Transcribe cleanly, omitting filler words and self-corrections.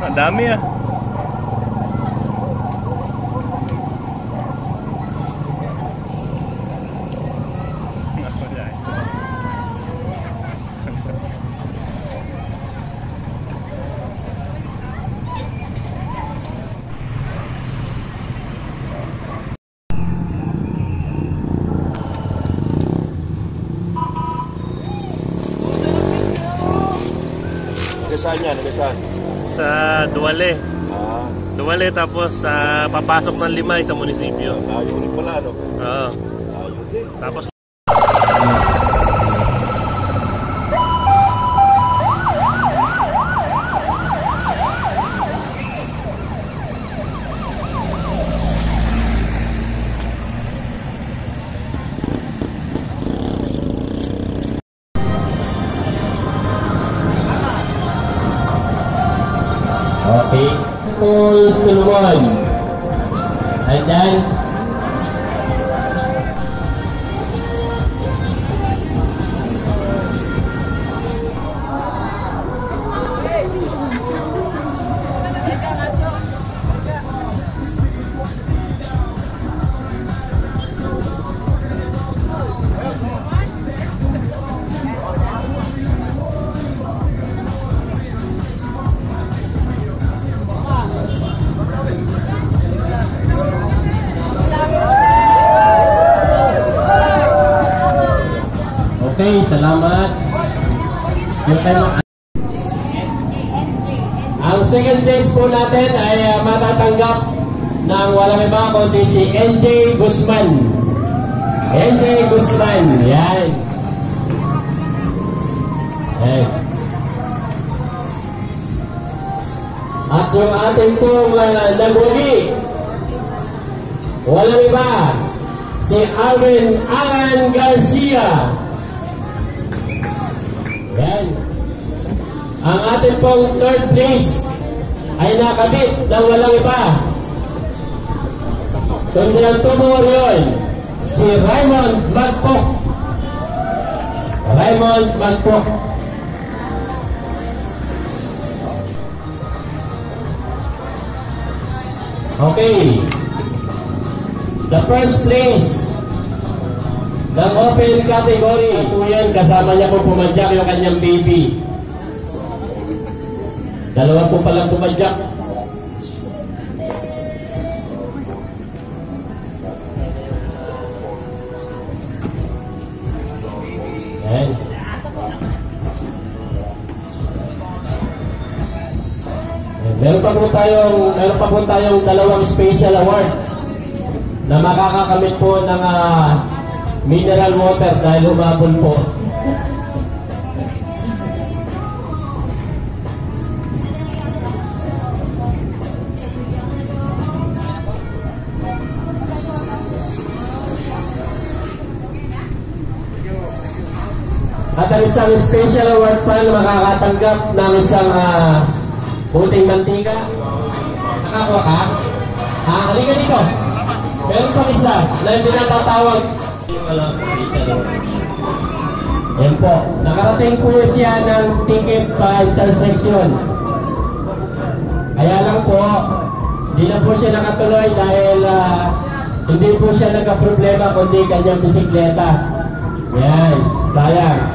Ang dami ah. Saan yan? Saan? Sa Duwale. Ah. Duwale tapos sa papasok ng Limay sa munisipyo. Ayaw ulit pala, no? Oo. Ayaw din. Tapos okay, full tulungan. And then okay, salamat. Ang second place po natin ay matatanggap ng walang iba kundi si NJ Guzman. NJ Guzman, yan. Okay. At yung ating pong nagwagi, walang iba, si Alvin Alan Garcia. Yan. Ang ating pong third place ay nakabit ng walang iba, kundi ang tumor yun, si Raymond Magpok. Raymond Magpok. Okay. The first place ng open category. Ito yan, kasama niya po pumadyak yung kanyang baby. Dalawa po palang pumadyak. Ayan. Meron pa po tayong dalawang special award na makakakamit po ng mineral water dahil humabol po. At ang isang special award pa na makakatanggap ng isang puting mantika. Nakakuha ka? Halika dito. Meron pang isa na hindi natatawag. Yan po. Nakarating po siya ng ticket pa intersection. Kaya lang po, hindi na po siya nakatuloy dahil hindi po siya nagka-problema kundi kanyang bisikleta. Yan. Sayang.